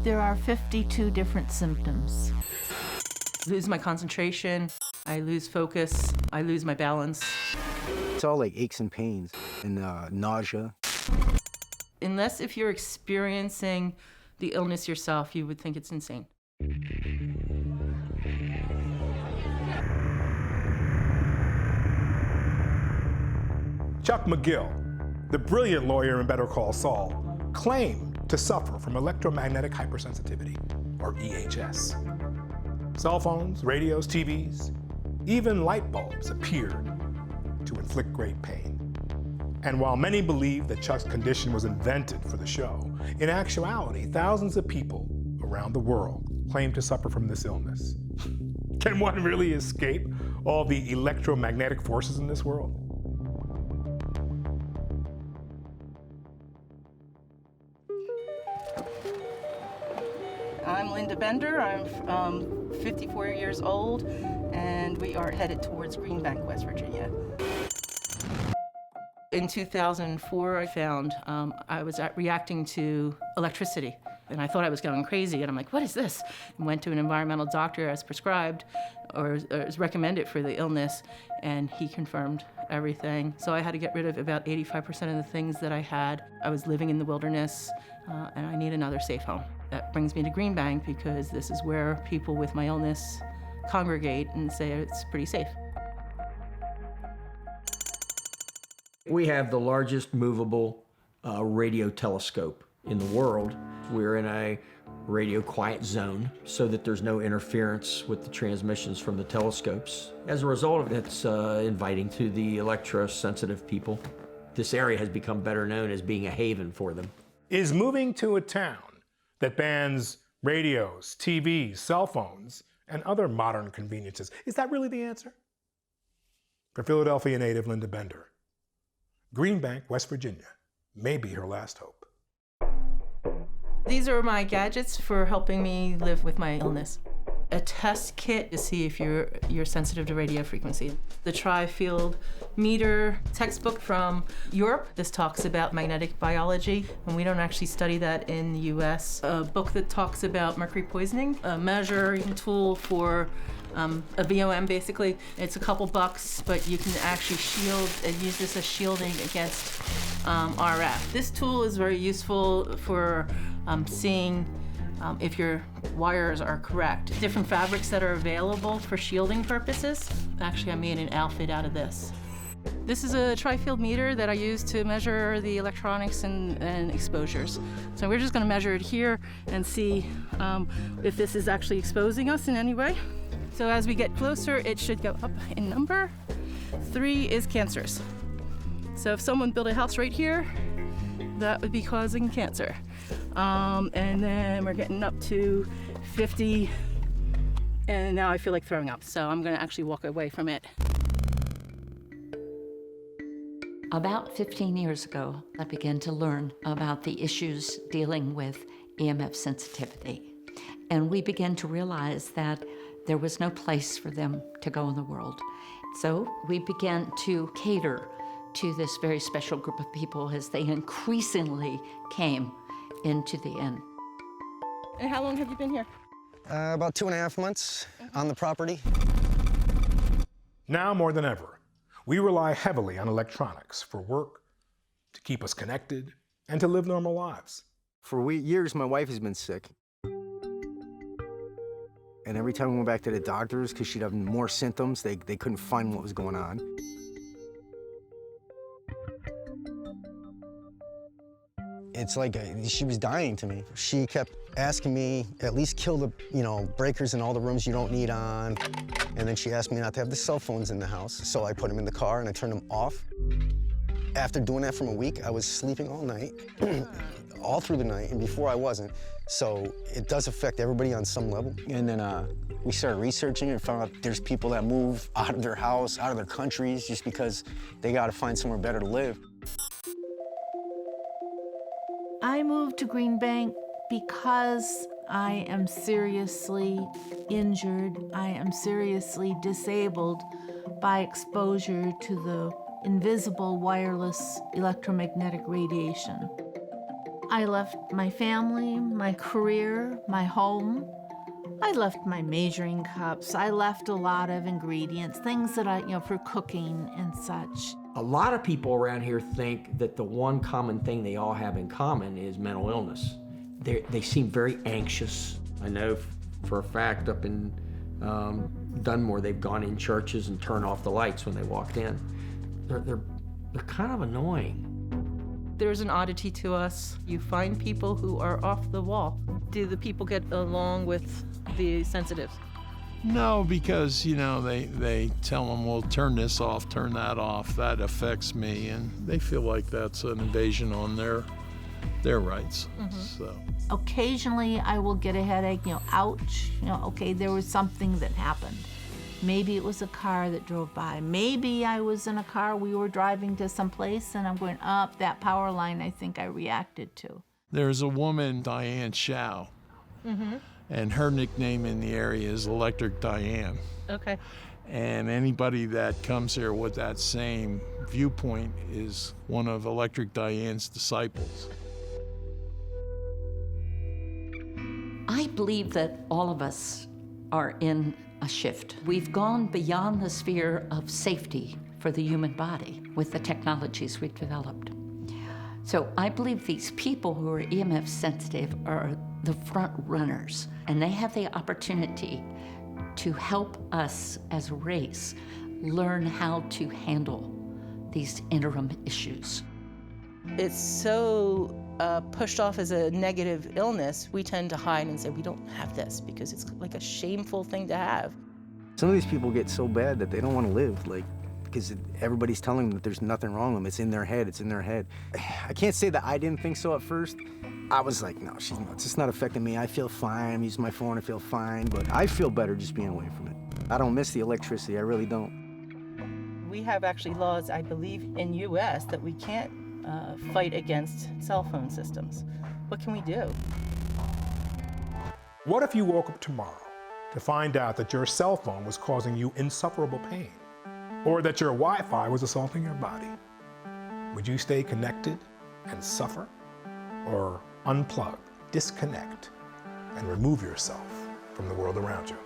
There are 52 different symptoms. Lose my concentration, I lose focus, I lose my balance. It's all like aches and pains and nausea. Unless if you're experiencing the illness yourself, you would think it's insane. Chuck McGill, the brilliant lawyer in Better Call Saul, claimed to suffer from electromagnetic hypersensitivity, or EHS. Cell phones, radios, TVs, even light bulbs appeared to inflict great pain. And while many believe that Chuck's condition was invented for the show, in actuality, thousands of people around the world claim to suffer from this illness. Can one really escape all the electromagnetic forces in this world? I'm Linda Bender, I'm 54 years old, and we are headed towards Greenbank, West Virginia. In 2004, I found I was reacting to electricity, and I thought I was going crazy, and I'm like, what is this? And went to an environmental doctor as prescribed, or as recommended for the illness, and he confirmed everything. So I had to get rid of about 85% of the things that I had. I was living in the wilderness, and I need another safe home. That brings me to Greenbank because this is where people with my illness congregate and say it's pretty safe. We have the largest movable radio telescope in the world. We're in a radio quiet zone so that there's no interference with the transmissions from the telescopes. As a result of it, it's inviting to the electrosensitive people. This area has become better known as being a haven for them. Is moving to a town that bans radios, TVs, cell phones, and other modern conveniences, is that really the answer? For Philadelphia native Linda Bender, Greenbank, West Virginia may be her last hope. These are my gadgets for helping me live with my illness. A test kit to see if you're sensitive to radio frequency. The tri-field meter textbook from Europe. This talks about magnetic biology, and we don't actually study that in the US. A book that talks about mercury poisoning. A measuring tool for a VOM, basically. It's a couple bucks, but you can actually shield and use this as shielding against RF. This tool is very useful for seeing if your wires are correct. Different fabrics that are available for shielding purposes. Actually, I made an outfit out of this. This is a tri-field meter that I use to measure the electronics and exposures. So we're just going to measure it here and see if this is actually exposing us in any way. So as we get closer, it should go up in number. 3 is cancerous. So if someone built a house right here, that would be causing cancer. And then we're getting up to 50, and now I feel like throwing up. So I'm gonna actually walk away from it. About 15 years ago, I began to learn about the issues dealing with EMF sensitivity. And we began to realize that there was no place for them to go in the world. So we began to cater to this very special group of people as they increasingly came into the inn. And how long have you been here? About 2.5 months on the property. Now more than ever, we rely heavily on electronics for work, to keep us connected, and to live normal lives. For years, my wife has been sick. And every time we went back to the doctors, because she'd have more symptoms, they couldn't find what was going on. It's like she was dying to me. She kept asking me, at least kill the, breakers in all the rooms you don't need on. And then she asked me not to have the cell phones in the house. So I put them in the car and I turned them off. After doing that for a week, I was sleeping all night, all through the night, and before I wasn't. So it does affect everybody on some level. And then we started researching and found out there's people that move out of their house, out of their countries, just because they gotta find somewhere better to live. I moved to Greenbank because I am seriously injured. I am seriously disabled by exposure to the invisible wireless electromagnetic radiation. I left my family, my career, my home. I left my measuring cups. I left a lot of ingredients, things that for cooking and such. A lot of people around here think that the one common thing they all have in common is mental illness. They seem very anxious. I know for a fact up in Dunmore, they've gone in churches and turned off the lights when they walked in. They're kind of annoying. There's an oddity to us. You find people who are off the wall. Do the people get along with the sensitives? No, because, they tell them, well, turn this off, turn that off. That affects me. And they feel like that's an invasion on their rights. So Occasionally I will get a headache, ouch, okay, there was something that happened. Maybe it was a car that drove by. Maybe I was in a car, we were driving to some place, and I'm going, up that power line I think I reacted to. there's a woman, Diane Shao, and her nickname in the area is Electric Diane. Okay. And anybody that comes here with that same viewpoint is one of Electric Diane's disciples. I believe that all of us are in a shift. We've gone beyond the sphere of safety for the human body with the technologies we've developed. So I believe these people who are EMF sensitive are the front runners, and they have the opportunity to help us as a race learn how to handle these interim issues. It's so pushed off as a negative illness, we tend to hide and say we don't have this because it's like a shameful thing to have. Some of these people get so bad that they don't want to live, because everybody's telling them that there's nothing wrong with them. It's in their head, it's in their head. I can't say that I didn't think so at first. I was like, no, she's not. It's just not affecting me. I feel fine. I'm using my phone. I feel fine. But I feel better just being away from it. I don't miss the electricity. I really don't. We have actually laws, I believe, in U.S. that we can't fight against cell phone systems. What can we do? What if you woke up tomorrow to find out that your cell phone was causing you insufferable pain, or that your Wi-Fi was assaulting your body? Would you stay connected and suffer, or unplug, disconnect, and remove yourself from the world around you?